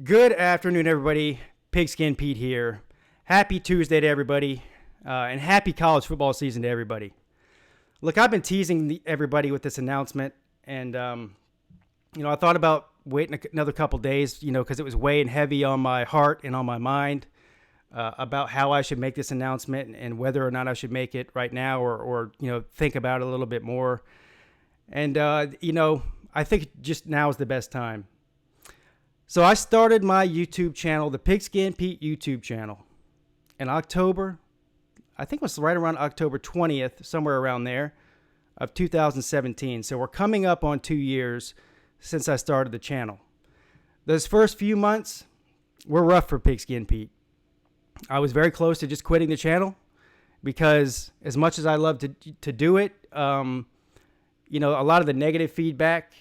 Good afternoon, everybody. Pigskin Pete here. Happy Tuesday to everybody, and happy college football season to everybody. Look, I've been teasing everybody with this announcement, and I thought about waiting another couple days, because it was weighing heavy on my heart and on my mind about how I should make this announcement and whether or not I should make it right now or think about it a little bit more. And I think just now is the best time. So I started my YouTube channel, the Pigskin Peete YouTube channel, in October. I think it was right around October 20th, somewhere around there, of 2017. So we're coming up on 2 years since I started the channel. Those first few months were rough for Pigskin Peete. I was very close to just quitting the channel because as much as I love to do it, a lot of the negative feedback,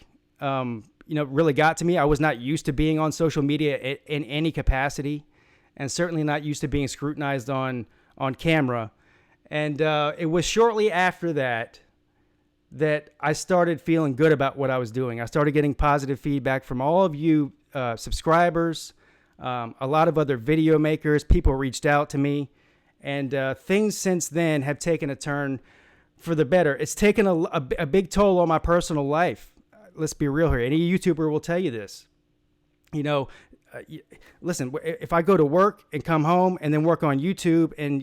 really got to me. I was not used to being on social media in any capacity, and certainly not used to being scrutinized on camera. And it was shortly after that I started feeling good about what I was doing. I started getting positive feedback from all of you subscribers, a lot of other video makers. People reached out to me, and things since then have taken a turn for the better. It's taken a big toll on my personal life. Let's be real here. Any YouTuber will tell you this. Listen, if I go to work and come home and then work on YouTube and,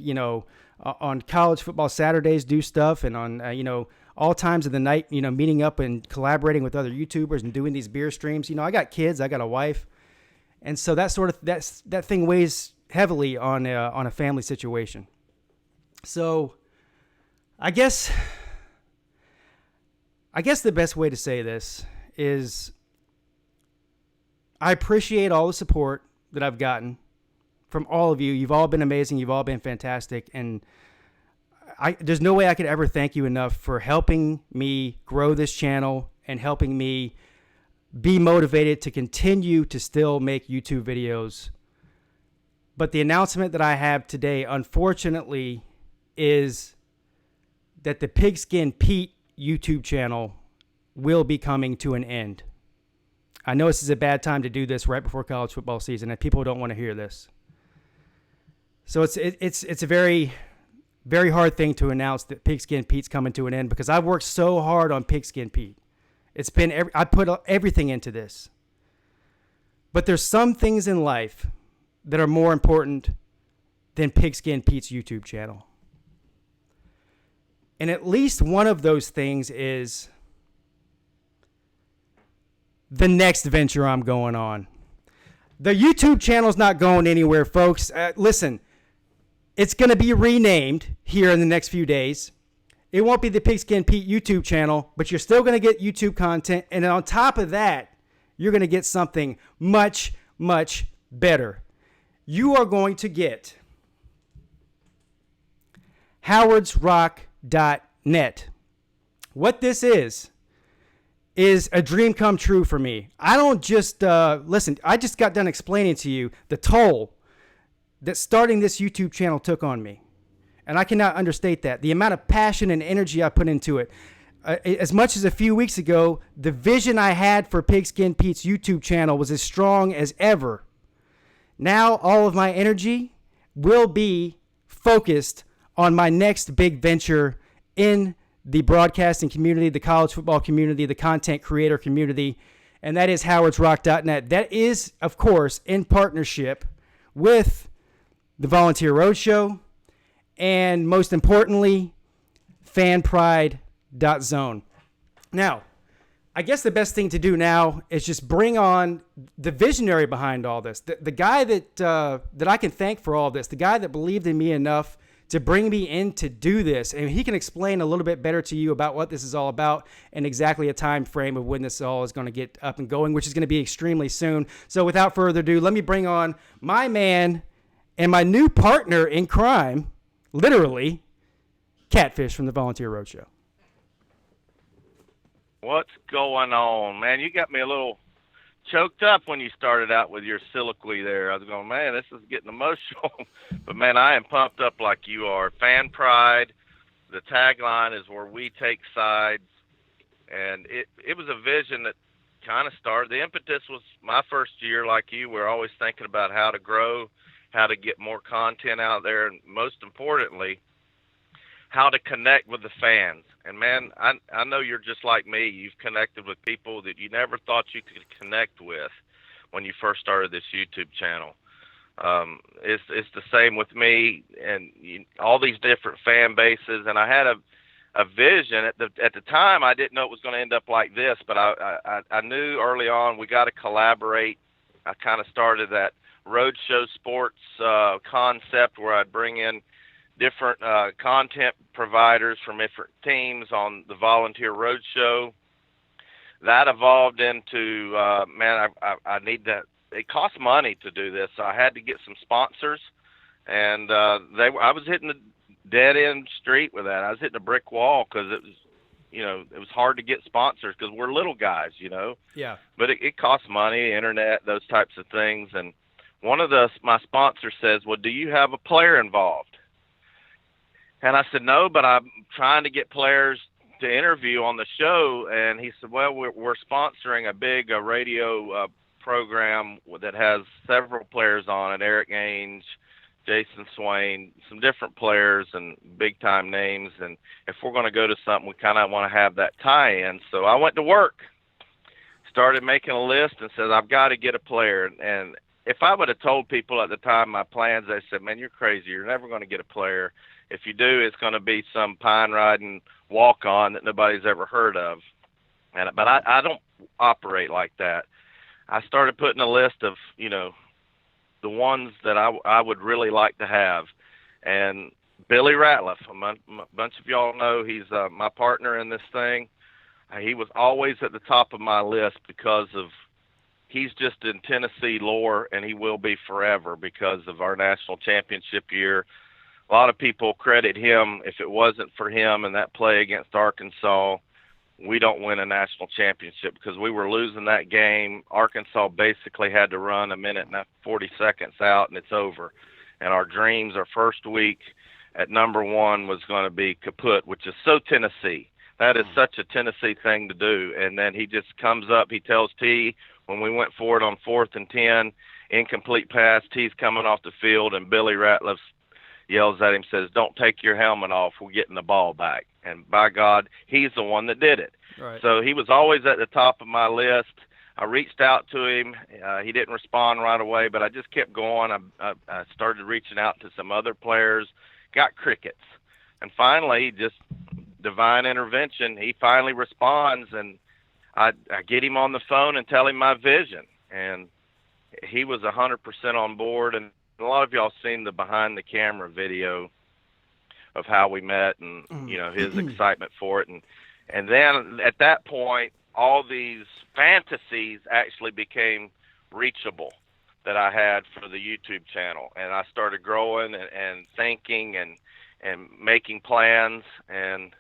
on college football Saturdays, do stuff, and on, all times of the night, meeting up and collaborating with other YouTubers and doing these beer streams, I got kids, I got a wife. And so that thing weighs heavily on a family situation. So I guess the best way to say this is I appreciate all the support that I've gotten from all of you. You've all been amazing. You've all been fantastic. And there's no way I could ever thank you enough for helping me grow this channel and helping me be motivated to continue to still make YouTube videos. But the announcement that I have today, unfortunately, is that the Pigskin Peete YouTube channel will be coming to an end. I know this is a bad time to do this right before college football season, and people don't want to hear this. So it's a very, very hard thing to announce that Pigskin Pete's coming to an end, because I've worked so hard on Pigskin Peete. I put everything into this. But there's some things in life that are more important than Pigskin Pete's YouTube channel. And at least one of those things is the next venture I'm going on. The YouTube channel's not going anywhere, folks. Listen, it's going to be renamed here in the next few days. It won't be the Pigskin Peete YouTube channel, but you're still going to get YouTube content. And on top of that, you're going to get something much, much better. You are going to get Howard's Rock.net. What this is a dream come true for me. I don't just listen. I just got done explaining to you the toll that starting this YouTube channel took on me, and I cannot understate that. The amount of passion and energy I put into it. As much as a few weeks ago, the vision I had for Pigskin Pete's YouTube channel was as strong as ever. Now all of my energy will be focused on my next big venture in the broadcasting community, the college football community, the content creator community, and that is howardsrock.net. That is, of course, in partnership with the Volunteer Roadshow and, most importantly, fanpride.zone. Now, I guess the best thing to do now is just bring on the visionary behind all this, the guy that I can thank for all this, the guy that believed in me enough to bring me in to do this. And he can explain a little bit better to you about what this is all about and exactly a time frame of when this all is going to get up and going, which is going to be extremely soon. So without further ado, let me bring on my man and my new partner in crime, literally, Catfish from the Volunteer Roadshow. What's going on, man? You got me a little choked up when you started out with your soliloquy there. I was going, man, this is getting emotional. But, man, I am pumped up like you are. Fan pride, the tagline is where we take sides. And it was a vision that kind of started. The impetus was my first year, like you. We're always thinking about how to grow, how to get more content out there, and most importantly, how to connect with the fans. And man, I know you're just like me. You've connected with people that you never thought you could connect with when you first started this YouTube channel. It's the same with me and all these different fan bases. And I had a vision at the time. I didn't know it was going to end up like this, but I knew early on we got to collaborate. I kind of started that roadshow sports concept where I'd bring in different content providers from different teams on the volunteer roadshow. That evolved into I need that. It costs money to do this, so I had to get some sponsors, and I was hitting the dead end street with that. I was hitting a brick wall because it was hard to get sponsors because we're little guys, Yeah. But it costs money, internet, those types of things. And one of my sponsors says, "Well, do you have a player involved?" And I said, "No, but I'm trying to get players to interview on the show." And he said, "Well, we're sponsoring a big radio program that has several players on it, Eric Ainge, Jason Swain, some different players and big-time names. And if we're going to go to something, we kind of want to have that tie-in." So I went to work, started making a list, and said, "I've got to get a player." And if I would have told people at the time my plans, they said, "Man, you're crazy. You're never going to get a player. If you do, it's going to be some pine-riding walk-on that nobody's ever heard of." But I don't operate like that. I started putting a list of, the ones that I would really like to have. And Billy Ratliff, a bunch of y'all know he's my partner in this thing. He was always at the top of my list because he's just in Tennessee lore, and he will be forever because of our national championship year. A lot of people credit him. If it wasn't for him and that play against Arkansas, we don't win a national championship because we were losing that game. Arkansas basically had to run a minute and 40 seconds out, and it's over. And our dreams, our first week at number one was going to be kaput, which is so Tennessee. That is such a Tennessee thing to do. And then he just comes up, he tells T, when we went for it on 4th and 10, incomplete pass, T's coming off the field, and Billy Ratliff yells at him, says, "Don't take your helmet off, we're getting the ball back." And by God, he's the one that did it. Right. So he was always at the top of my list. I reached out to him. He didn't respond right away, but I just kept going. I started reaching out to some other players, got crickets. And finally, just divine intervention, he finally responds, and I get him on the phone and tell him my vision. And he was 100% on board. And a lot of y'all seen the behind-the-camera video of how we met and, his excitement for it. And then at that point, all these fantasies actually became reachable that I had for the YouTube channel. And I started growing and thinking and making plans. And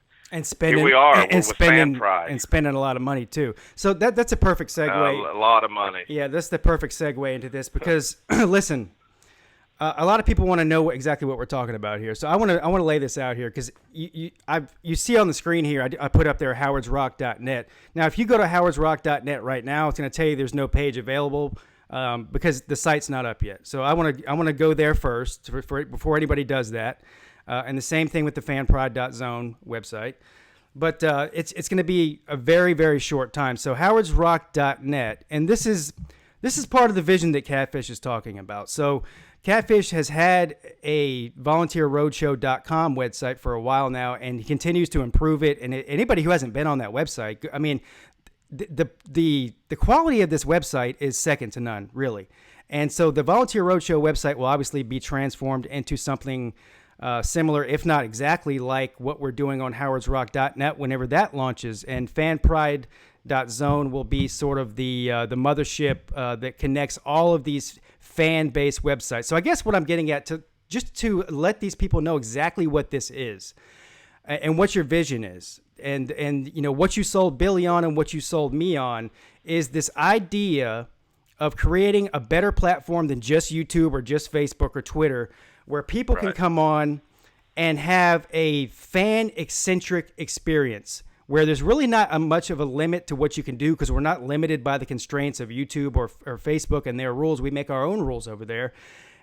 spending, here we are. And spending, Fan Pride. And spending a lot of money, too. So that's a perfect segue. A lot of money. Yeah, that's the perfect segue into this because, listen, a lot of people want to know exactly what we're talking about here. So I want to lay this out here because you see on the screen here, I put up there howardsrock.net. Now, if you go to howardsrock.net right now, it's going to tell you there's no page available because the site's not up yet. So I want to go there first before anybody does that. And the same thing with the fanpride.zone website. But it's going to be a very, very short time. So howardsrock.net, and this is part of the vision that Catfish is talking about. So Catfish has had a volunteerroadshow.com website for a while now, and he continues to improve it. And anybody who hasn't been on that website, I mean, the quality of this website is second to none, really. And so the Volunteer Roadshow website will obviously be transformed into something similar, if not exactly like what we're doing on howardsrock.net whenever that launches. And fanpride.zone will be sort of the mothership that connects all of these fan-based websites. So I guess what I'm getting at, to let these people know exactly what this is and what your vision is, and what you sold Billy on and what you sold me on is this idea of creating a better platform than just YouTube or just Facebook or Twitter, where people can come on and have a fan-eccentric experience where there's really not much of a limit to what you can do because we're not limited by the constraints of YouTube or Facebook and their rules. We make our own rules over there.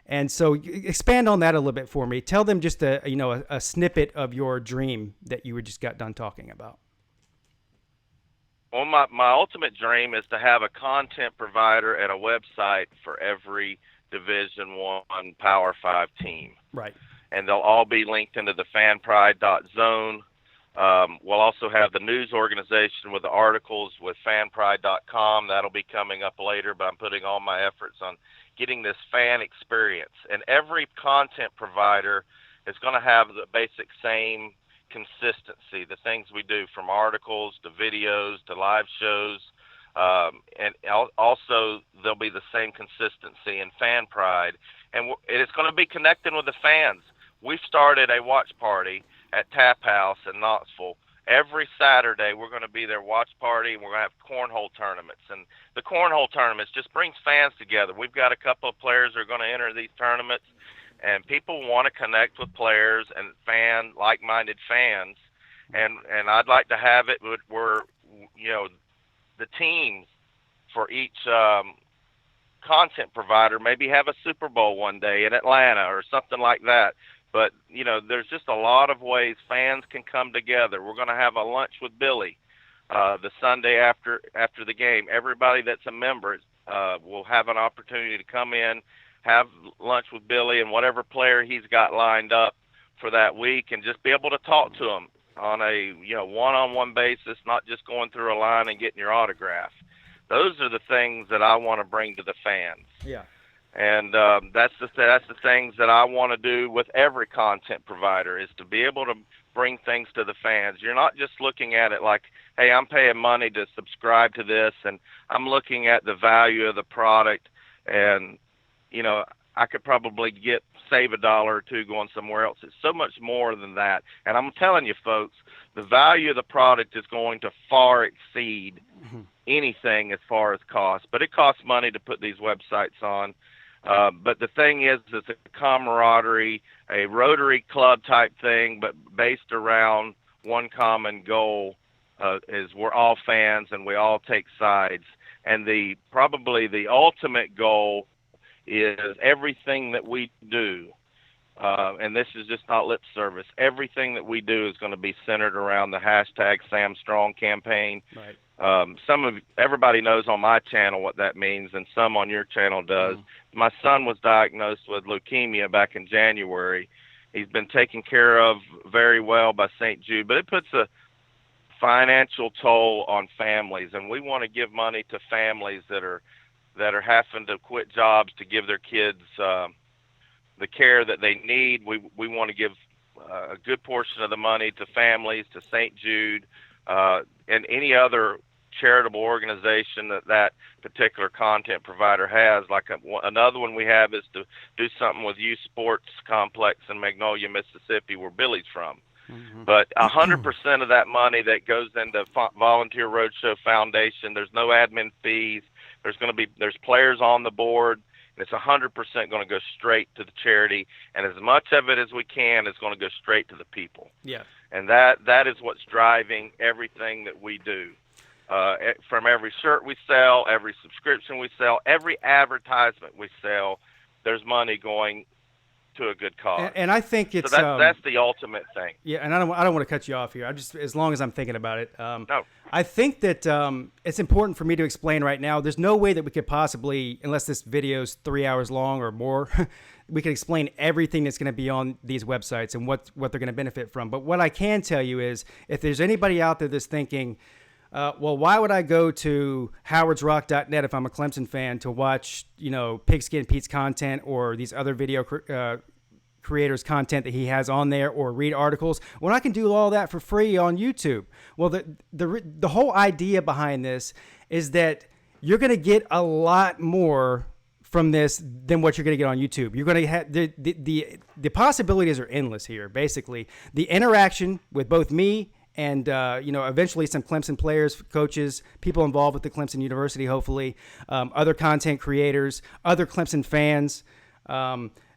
And so expand on that a little bit for me. Tell them just a snippet of your dream that you just got done talking about. Well, my ultimate dream is to have a content provider and a website for every Division I Power 5 team. Right. And they'll all be linked into the fanpride.zone. We'll also have the news organization with the articles with fanpride.com. That'll be coming up later, but I'm putting all my efforts on getting this fan experience. And every content provider is going to have the basic same consistency, the things we do from articles to videos to live shows, and also there'll be the same consistency in Fan Pride, and it's going to be connecting with the fans. We've started a watch party at Tap House in Knoxville. Every Saturday we're going to be there, watch party, and we're going to have cornhole tournaments. And the cornhole tournaments just brings fans together. We've got a couple of players that are going to enter these tournaments, and people want to connect with players and like-minded fans, and I'd like to have it where the teams for each content provider maybe have a Super Bowl one day in Atlanta or something like that. But there's just a lot of ways fans can come together. We're going to have a lunch with Billy the Sunday after the game. Everybody that's a member will have an opportunity to come in, have lunch with Billy and whatever player he's got lined up for that week, and just be able to talk to him on a one-on-one basis, not just going through a line and getting your autograph. Those are the things that I want to bring to the fans. Yeah. And that's the things that I want to do with every content provider, is to be able to bring things to the fans. You're not just looking at it like, hey, I'm paying money to subscribe to this, and I'm looking at the value of the product, and I could probably save $1 or $2 going somewhere else. It's so much more than that. And I'm telling you, folks, the value of the product is going to far exceed anything as far as cost. But it costs money to put these websites on. But the thing is, it's a camaraderie, a Rotary Club type thing, but based around one common goal, is we're all fans and we all take sides. And probably the ultimate goal is everything that we do, and this is just not lip service, everything that we do is going to be centered around the hashtag Sam Strong campaign. Right. Everybody knows on my channel what that means, and some on your channel does. My son was diagnosed with leukemia back in January. He's been taken care of very well by St. Jude, but it puts a financial toll on families, and we want to give money to families that are having to quit jobs to give their kids the care that they need. We want to give a good portion of the money to families, to St. Jude, and any other charitable organization that particular content provider has. Like another one we have is to do something with Youth Sports Complex in Magnolia, Mississippi, where Billy's from. But 100% of that money that goes into Volunteer Roadshow Foundation, there's no admin fees. There's players on the board, and it's 100% going to go straight to the charity, and as much of it as we can is going to go straight to the people. Yeah. And that is what's driving everything that we do. From every shirt we sell, every subscription we sell, every advertisement we sell, there's money going to a good cause. And I think it's that's the ultimate thing. Yeah, and I don't want to cut you off here. As long as I'm thinking about it. No. I think that it's important for me to explain right now. There's no way that we could possibly, unless this video is 3 hours long or more, we could explain everything that's going to be on these websites and what they're going to benefit from. But what I can tell you is, if there's anybody out there that's thinking, well, why would I go to howardsrock.net if I'm a Clemson fan to watch, Pigskin Pete's content or these other video creators' content that he has on there, or read articles when I can do all that for free on YouTube? Well, the whole idea behind this is that you're going to get a lot more from this than what you're going to get on YouTube. You're going to have the possibilities are endless here. Basically, the interaction with both me and, eventually some Clemson players, coaches, people involved with the Clemson University, hopefully, other content creators, other Clemson fans.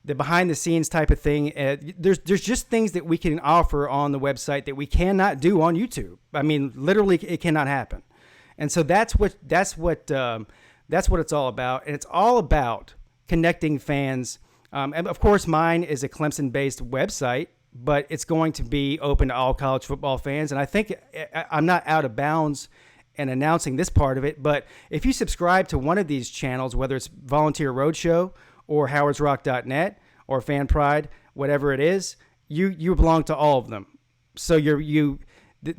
the behind the scenes type of thing. There's just things that we can offer on the website that we cannot do on YouTube. I mean, literally, it cannot happen. And so that's what it's all about. And it's all about connecting fans. And of course, mine is a Clemson-based website, but it's going to be open to all college football fans. And I think I'm not out of bounds in announcing this part of it, but if you subscribe to one of these channels, whether it's Volunteer Roadshow or howardsrock.net or Fan Pride, whatever it is, you belong to all of them. So the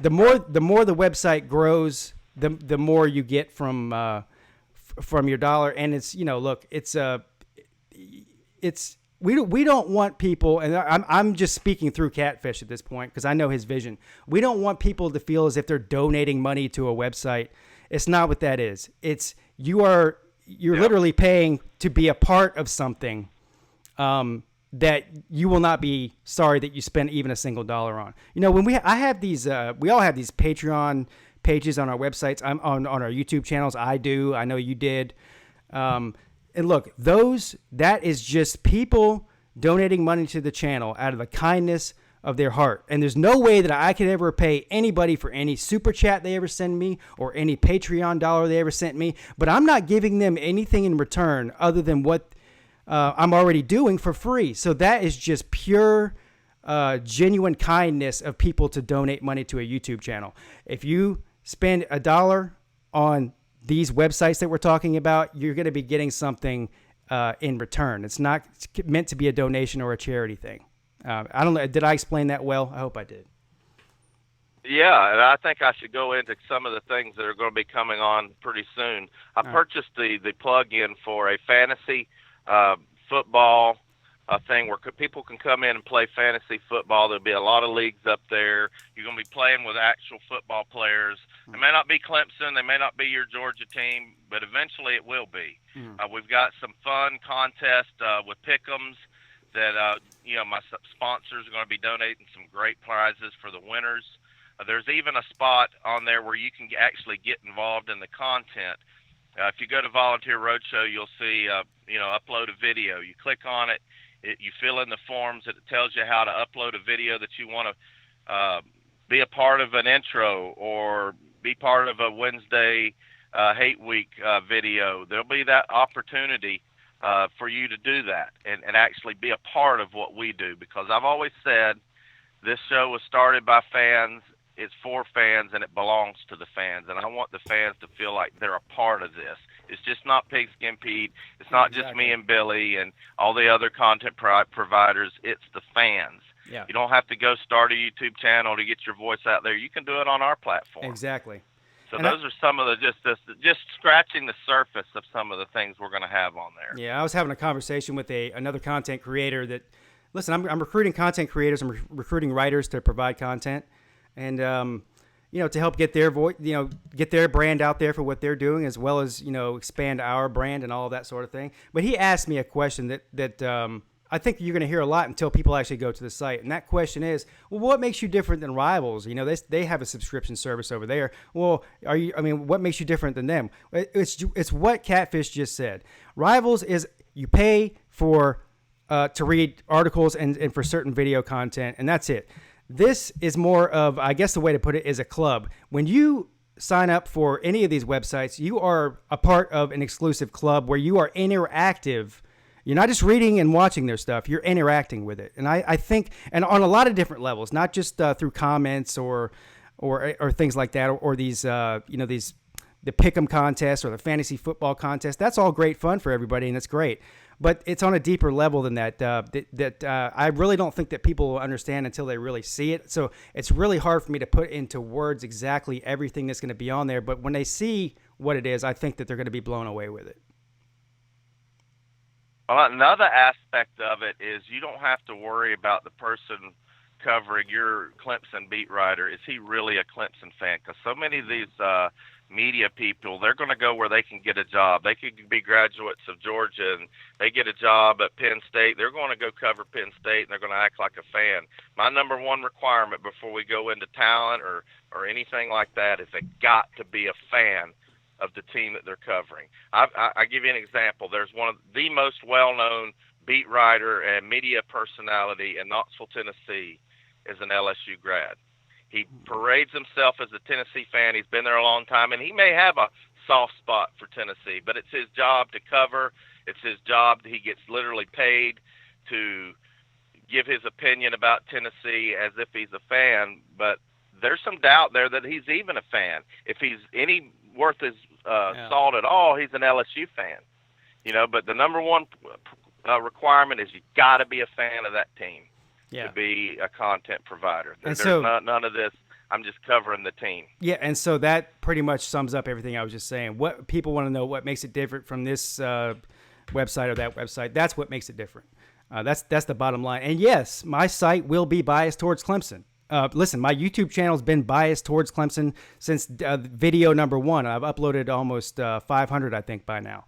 more the website grows, the more you get from your dollar. And it's, look, we don't want people, and I'm just speaking through Catfish at this point because I know his vision. We don't want people to feel as if they're donating money to a website. It's not what that is. It's you're literally paying to be a part of something that you will not be sorry that you spent even a single dollar on. When we all have these Patreon pages on our websites. I'm on our YouTube channels. I know you did. And look, that is just people donating money to the channel out of the kindness of their heart. And there's no way that I could ever pay anybody for any super chat they ever send me or any Patreon dollar they ever sent me. But I'm not giving them anything in return other than what I'm already doing for free. So that is just pure, genuine kindness of people to donate money to a YouTube channel. If you spend $1 on these websites that we're talking about, you're going to be getting something in return. It's not meant to be a donation or a charity thing. I don't know. Did I explain that well? I hope I did. Yeah, and I think I should go into some of the things that are going to be coming on pretty soon. I purchased the plug-in for a fantasy football thing where people can come in and play fantasy football. There'll be a lot of leagues up there. You're going to be playing with actual football players. It may not be Clemson. They may not be your Georgia team, but eventually it will be. We've got some fun contests with Pick'ems that, my sponsors are going to be donating some great prizes for the winners. There's even a spot on there where you can actually get involved in the content. If you go to Volunteer Roadshow, you'll see, upload a video. You click on it. You fill in the forms. It tells you how to upload a video that you want to be a part of an intro or be part of a Wednesday Hate Week video. There'll be that opportunity for you to do that and actually be a part of what we do, because I've always said this show was started by fans. It's for fans, and it belongs to the fans. And I want the fans to feel like they're a part of this. It's just not Pigskin Peete. It's not just me and Billy and all the other content providers. It's the fans. Yeah. You don't have to go start a YouTube channel to get your voice out there. You can do it on our platform. Exactly. So those are some of the just scratching the surface of some of the things we're going to have on there. Yeah, I was having a conversation with another content creator that, listen, I'm recruiting content creators. I'm recruiting writers to provide content. And, to help get their voice, get their brand out there for what they're doing, as well as, expand our brand and all of that sort of thing. But he asked me a question that I think you're going to hear a lot until people actually go to the site. And that question is, well, what makes you different than rivals? They have a subscription service over there. Well, what makes you different than them? It's what Catfish just said. Rivals is you pay for, to read articles and for certain video content, and that's it. This is more of, I guess the way to put it is a club. When you sign up for any of these websites, you are a part of an exclusive club where you are interactive. You're not just reading and watching their stuff. You're interacting with it. And I think, and on a lot of different levels, not just through comments or things like that, or these, the Pick'em contest or the fantasy football contest. That's all great fun for everybody, and it's great. But it's on a deeper level than that. I really don't think that people will understand until they really see it. So it's really hard for me to put into words exactly everything that's going to be on there. But when they see what it is, I think that they're going to be blown away with it. Well, another aspect of it is you don't have to worry about the person covering your Clemson beat writer. Is he really a Clemson fan? Because so many of these media people, they're going to go where they can get a job. They could be graduates of Georgia and they get a job at Penn State. They're going to go cover Penn State and they're going to act like a fan. My number one requirement before we go into talent or anything like that is they got to be a fan of the team that they're covering. I give you an example. There's one of the most well-known beat writer and media personality in Knoxville, Tennessee, is an LSU grad. He parades himself as a Tennessee fan. He's been there a long time, and he may have a soft spot for Tennessee, but it's his job to cover. It's his job. He gets literally paid to give his opinion about Tennessee as if he's a fan, but there's some doubt there that he's even a fan. If he's any worth his salt at all, he's an LSU fan. But the number one requirement is you got to be a fan of that team to be a content provider. There's none of this, I'm just covering the team. Yeah, and so that pretty much sums up everything I was just saying. What people want to know, what makes it different from this website or that website, that's what makes it different. That's the bottom line. And yes, my site will be biased towards Clemson. Listen, my YouTube channel has been biased towards Clemson since video number 1. I've uploaded almost 500, I think, by now.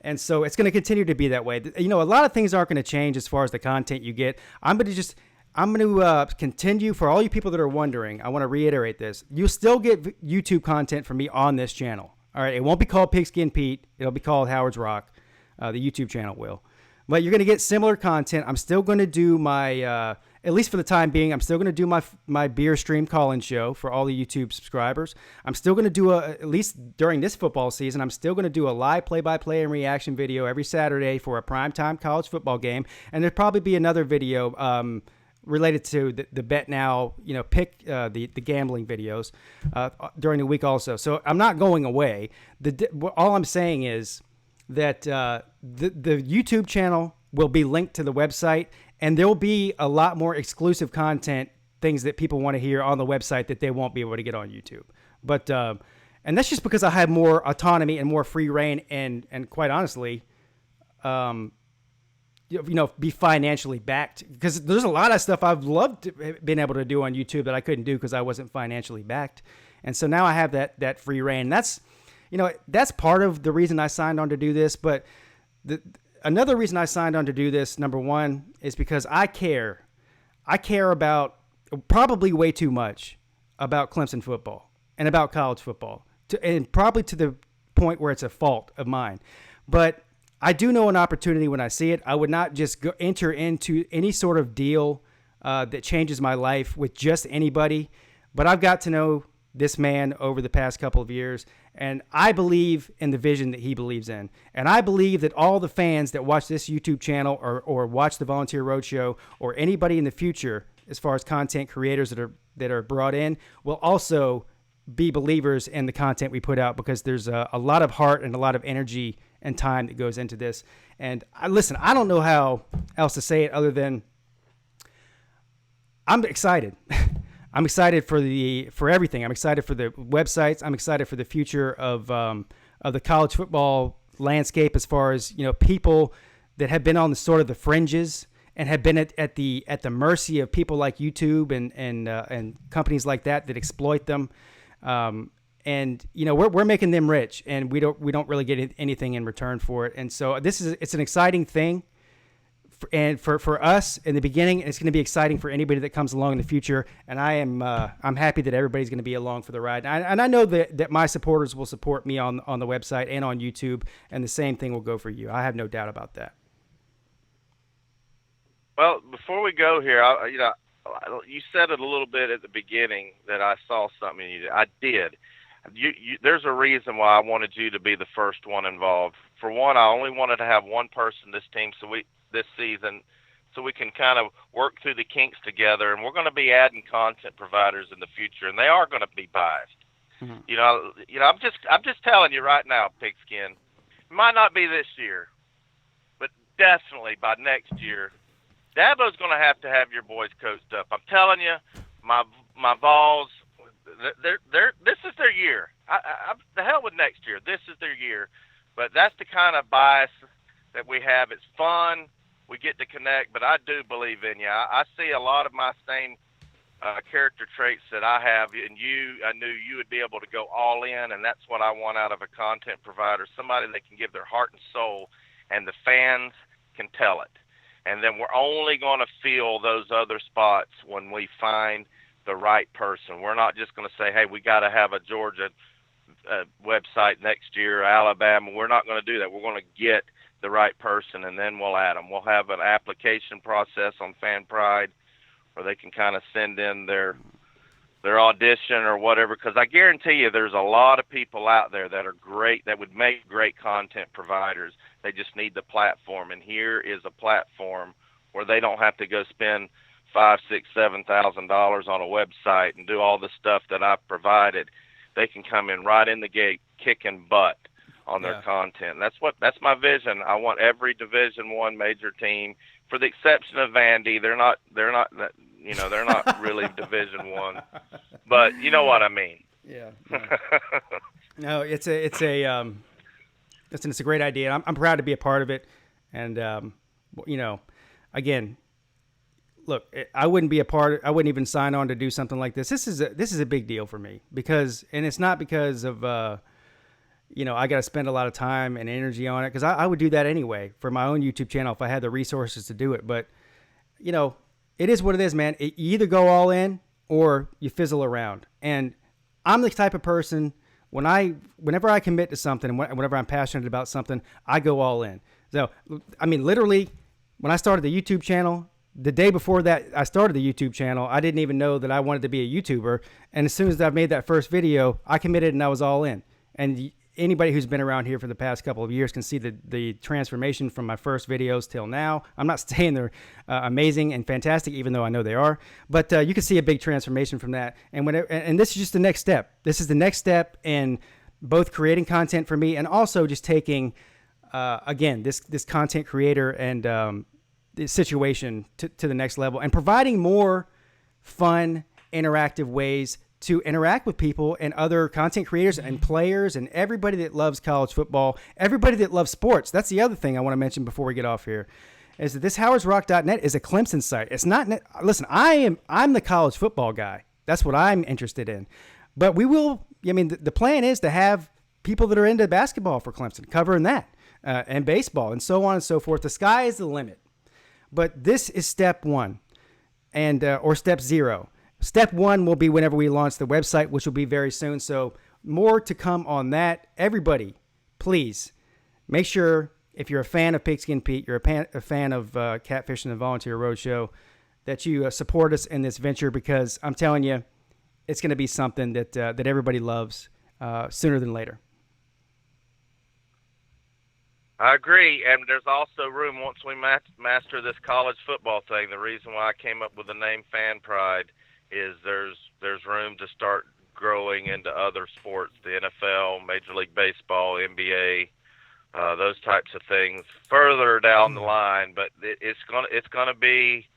And so it's going to continue to be that way. A lot of things aren't going to change as far as the content you get. I'm going to continue, for all you people that are wondering, I want to reiterate this. You'll still get YouTube content from me on this channel. All right, it won't be called Pigskin Peete. It'll be called Howard's Rock. The YouTube channel will. But you're going to get similar content. I'm still going to do my, at least for the time being, I'm still going to do my beer stream call-in show for all the YouTube subscribers. I'm still going to do, at least during this football season, I'm still going to do a live play-by-play and reaction video every Saturday for a primetime college football game. And there'll probably be another video related to the Bet Now, pick the gambling videos during the week also. So I'm not going away. All I'm saying is that the YouTube channel will be linked to the website, and there will be a lot more exclusive content, things that people want to hear on the website that they won't be able to get on YouTube. But and that's just because I have more autonomy and more free reign, and quite honestly, be financially backed, because there's a lot of stuff I've loved being able to do on YouTube that I couldn't do because I wasn't financially backed. And so now I have that free reign. That's part of the reason I signed on to do this. But another reason I signed on to do this, number one, is because I care. I care about, probably way too much, about Clemson football and about college football, and probably to the point where it's a fault of mine. But I do know an opportunity when I see it. I would not just enter into any sort of deal that changes my life with just anybody. But I've got to know this man over the past couple of years, and I believe in the vision that he believes in. And I believe that all the fans that watch this YouTube channel or watch the Volunteer Roadshow, or anybody in the future, as far as content creators that are brought in, will also be believers in the content we put out, because there's a lot of heart and a lot of energy and time that goes into this. And I don't know how else to say it other than I'm excited. I'm excited for everything. I'm excited for the websites. I'm excited for the future of the college football landscape, as far as people that have been on the sort of the fringes and have been at the mercy of people like YouTube and companies like that exploit them. And we're making them rich, and we don't really get anything in return for it. And so it's an exciting thing. And for us in the beginning, it's going to be exciting for anybody that comes along in the future. And I'm happy that everybody's going to be along for the ride. And I know that my supporters will support me on the website and on YouTube, and the same thing will go for you. I have no doubt about that. Well, before we go here, you said it a little bit at the beginning that I saw something in you. I did. There's a reason why I wanted you to be the first one involved. For one, I only wanted to have one person this season, so we can kind of work through the kinks together. And we're going to be adding content providers in the future, and they are going to be biased. Mm-hmm. I'm just telling you right now, Pigskin, it might not be this year, but definitely by next year, Dabo's going to have your boys coached up. I'm telling you, my Vols, this is their year. The hell with next year. This is their year. But that's the kind of bias that we have. It's fun. We get to connect, but I do believe in you. I see a lot of my same character traits that I have in you. I knew you would be able to go all in, and that's what I want out of a content provider, somebody that can give their heart and soul, and the fans can tell it. And then we're only going to fill those other spots when we find the right person. We're not just going to say, hey, we got to have a Georgia website next year, Alabama. We're not going to do that. We're going to get the right person, and then we'll add them. We'll have an application process on Fan Pride where they can kind of send in their audition or whatever, because I guarantee you there's a lot of people out there that are great, that would make great content providers. They just need the platform, and here is a platform where they don't have to go spend $5,000, $6,000, $7,000 on a website and do all the stuff that I've provided. They can come in right in the gate, kicking butt on their content. That's my vision. I want every Division I major team, for the exception of Vandy. They're not really Division I, but you know what I mean. Yeah. No, it's a great idea. I'm proud to be a part of it, and again, look, I wouldn't even sign on to do something like this. This is a big deal for me, and it's not because of I got to spend a lot of time and energy on it, because I would do that anyway for my own YouTube channel if I had the resources to do it. But it is what it is, man. You either go all in or you fizzle around. And I'm the type of person, whenever I commit to something and whenever I'm passionate about something, I go all in. So, I mean, literally, when I started the YouTube channel, the day before that I started the YouTube channel, I didn't even know that I wanted to be a YouTuber. And as soon as I made that first video, I committed and I was all in. And anybody who's been around here for the past couple of years can see the transformation from my first videos till now. I'm not saying they're amazing and fantastic, even though I know they are, but you can see a big transformation from that. And this is just the next step. This is the next step in both creating content for me and also just taking, again, this content creator and this situation to the next level, and providing more fun, interactive ways to interact with people and other content creators and players and everybody that loves college football, everybody that loves sports. That's the other thing I want to mention before we get off here, is that this howardsrock.net is a Clemson site. It's not, listen, I'm the college football guy. That's what I'm interested in. But the plan is to have people that are into basketball for Clemson covering that, and baseball and so on and so forth. The sky is the limit. But this is step one, or step zero. Step one will be whenever we launch the website, which will be very soon. So more to come on that. Everybody, please make sure, if you're a fan of Pigskin Peete, you're a fan of Catfish and the Volunteer Roadshow, that you support us in this venture, because I'm telling you, it's going to be something that everybody loves sooner than later. I agree, and there's also room once we master this college football thing. The reason why I came up with the name Fan Pride is there's room to start growing into other sports, the NFL, Major League Baseball, NBA, those types of things further down the line. But it's gonna be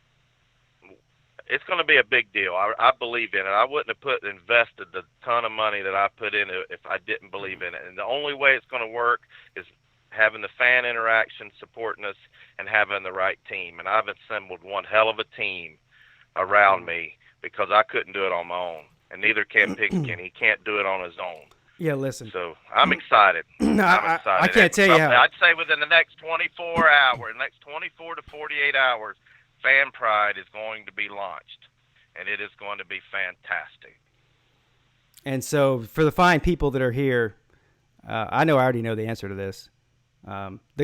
a big deal. I believe in it. I wouldn't have invested the ton of money that I put in it if I didn't believe in it. And the only way it's going to work is having the fan interaction, supporting us, and having the right team. And I've assembled one hell of a team around me, because I couldn't do it on my own, and neither can Pigskin. He can't do it on his own. Yeah, listen. So I'm excited. I'm excited. I can't tell you how. I'd say within the next 24 hours, next 24 to 48 hours, Fan Pride is going to be launched, and it is going to be fantastic. And so for the fine people that are here, I already know the answer to this.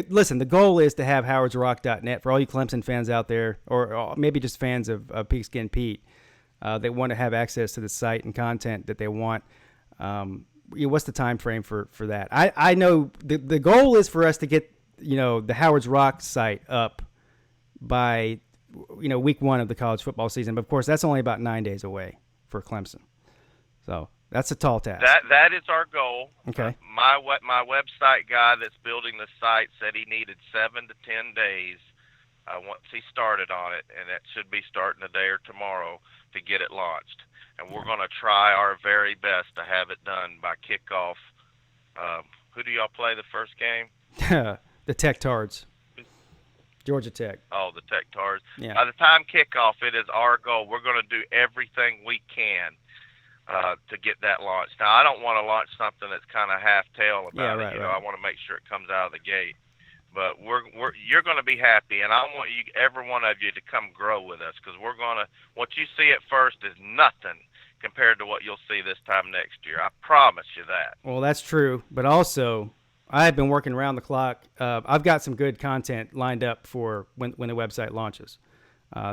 Listen, the goal is to have howardsrock.net for all you Clemson fans out there, or maybe just fans of Pigskin Peete. They want to have access to the site and content that they want. What's the time frame for that? I know the goal is for us to get the Howard's Rock site up by week one of the college football season. But of course, that's only about 9 days away for Clemson. So that's a tall task. That is our goal. Okay. My website guy that's building the site said he needed 7 to 10 days once he started on it, and that should be starting today or tomorrow to get it launched. And we're going to try our very best to have it done by kickoff. Who do y'all play the first game? The Tech Tards. Georgia Tech. Oh, the Tech Tards. Yeah. By the time kickoff, it is our goal. We're going to do everything we can to get that launched. Now, I don't want to launch something that's kind of half-tail about it. I want to make sure it comes out of the gate. But you're going to be happy, and I want every one of you to come grow with us, because what you see at first is nothing compared to what you'll see this time next year. I promise you that. Well, that's true, but also I have been working around the clock. I've got some good content lined up for when the website launches.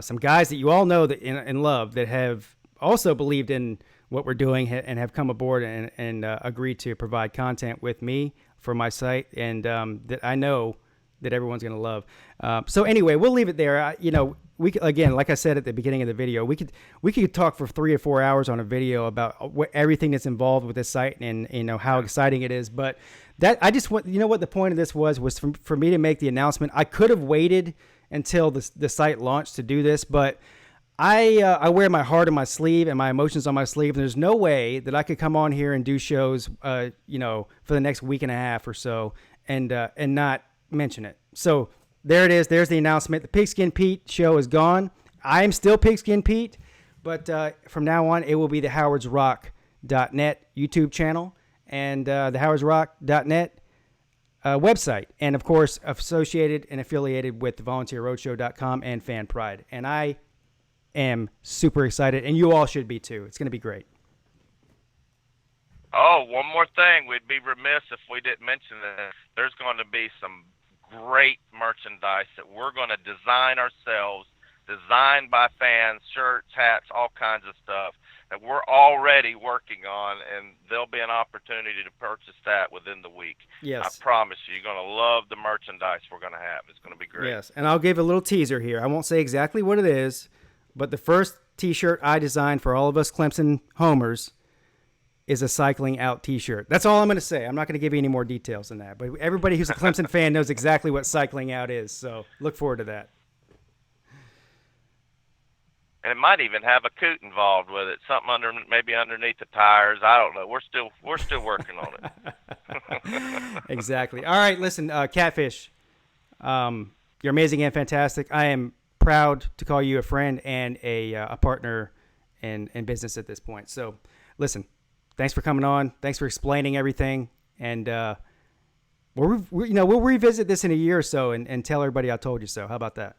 Some guys that you all know that and love that have also believed in what we're doing and have come aboard and agreed to provide content with me for my site, and that I know that everyone's going to love. So anyway, we'll leave it there. We again, like I said at the beginning of the video, we could talk for 3 or 4 hours on a video about everything that's involved with this site and how exciting it is. But that I just want what the point of this was for me to make the announcement. I could have waited until the site launched to do this, but I wear my heart on my sleeve and my emotions on my sleeve. And there's no way that I could come on here and do shows, for the next week and a half or so, and not mention it. So there it is. There's the announcement. The Pigskin Peete show is gone. I am still Pigskin Peete, but from now on, it will be the howardsrock.net YouTube channel and the howardsrock.net website. And, of course, associated and affiliated with the volunteerroadshow.com and Fan Pride. And I am super excited, and you all should be too. It's going to be great. Oh, one more thing. We'd be remiss if we didn't mention that there's going to be some great merchandise that we're going to design ourselves, designed by fans, shirts, hats, all kinds of stuff that we're already working on, and there'll be an opportunity to purchase that within the week. Yes. I promise you're going to love the merchandise we're going to have. It's going to be great. Yes, and I'll give a little teaser here. I won't say exactly what it is, but the first T-shirt I designed for all of us Clemson homers is a cycling out T-shirt. That's all I'm going to say. I'm not going to give you any more details than that. But everybody who's a Clemson fan knows exactly what cycling out is. So look forward to that. And it might even have a coot involved with it, something maybe underneath the tires. I don't know. We're still working on it. Exactly. All right, listen, Catfish, you're amazing and fantastic. I am proud to call you a friend and a partner in business at this point. So, listen, thanks for coming on. Thanks for explaining everything, and we'll revisit this in a year or so and tell everybody I told you so. How about that?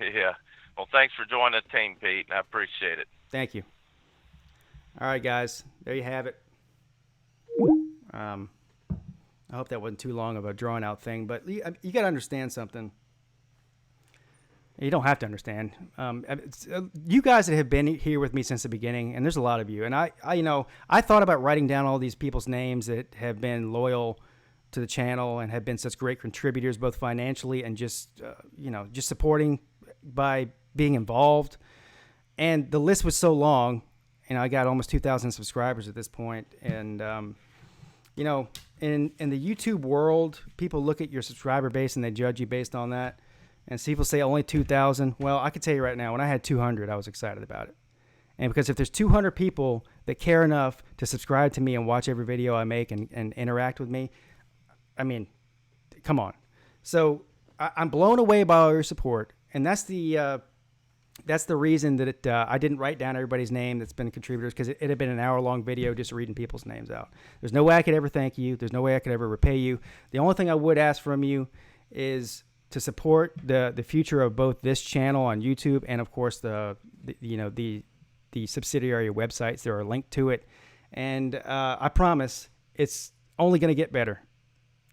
Yeah. Well, thanks for joining the team, Pete. I appreciate it. Thank you. All right, guys, there you have it. I hope that wasn't too long of a drawn-out thing, but you got to understand something. You don't have to understand. You guys that have been here with me since the beginning, and there's a lot of you, and I thought about writing down all these people's names that have been loyal to the channel and have been such great contributors, both financially and just supporting by being involved. And the list was so long, and I got almost 2,000 subscribers at this point. And in the YouTube world, people look at your subscriber base and they judge you based on that. And people say only 2,000. Well, I can tell you right now, when I had 200, I was excited about it. And because if there's 200 people that care enough to subscribe to me and watch every video I make and interact with me, I mean, come on. So I'm blown away by all your support. And that's the reason that I didn't write down everybody's name that's been contributors, because it had been an hour-long video just reading people's names out. There's no way I could ever thank you. There's no way I could ever repay you. The only thing I would ask from you is to support the future of both this channel on YouTube and, of course, the subsidiary websites that are linked to it. And I promise it's only going to get better.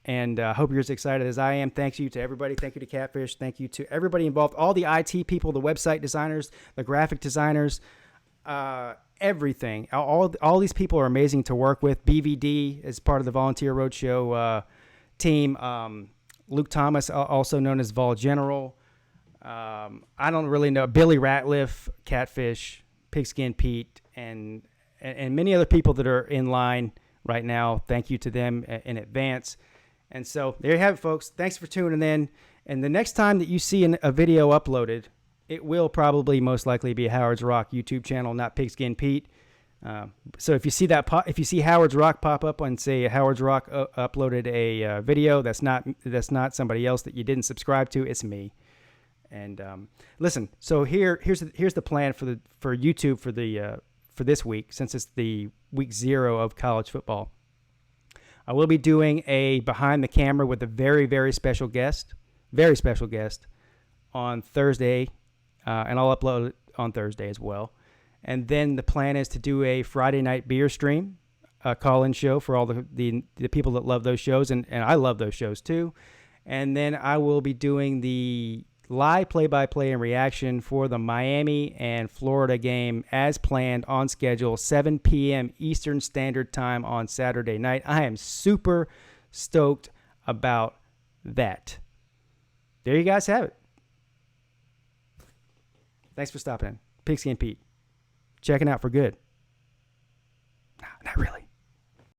And I hope you're as excited as I am. Thank you to everybody. Thank you to Catfish. Thank you to everybody involved, all the IT people, the website designers, the graphic designers, everything. All these people are amazing to work with. BVD is part of the Volunteer Roadshow team. Luke Thomas, also known as Vol General. I don't really know. Billy Ratliff, Catfish, Pigskin Peete, and many other people that are in line right now. Thank you to them in advance. And so there you have it, folks. Thanks for tuning in. And the next time that you see a video uploaded, it will probably most likely be Howard's Rock YouTube channel, not Pigskin Peete. So if you see if you see Howard's Rock pop up and say Howard's Rock uploaded a video, that's not somebody else that you didn't subscribe to. It's me. And listen, so here's the plan for YouTube for this week, since it's the week 0 of college football. I will be doing a behind the camera with a very, very special guest on Thursday, and I'll upload it on Thursday as well. And then the plan is to do a Friday night beer stream call-in show for all the people that love those shows, and I love those shows too. And then I will be doing the live play-by-play and reaction for the Miami and Florida game as planned on schedule, 7 p.m. Eastern Standard Time on Saturday night. I am super stoked about that. There you guys have it. Thanks for stopping in. Pigskin Pete. Checking out for good.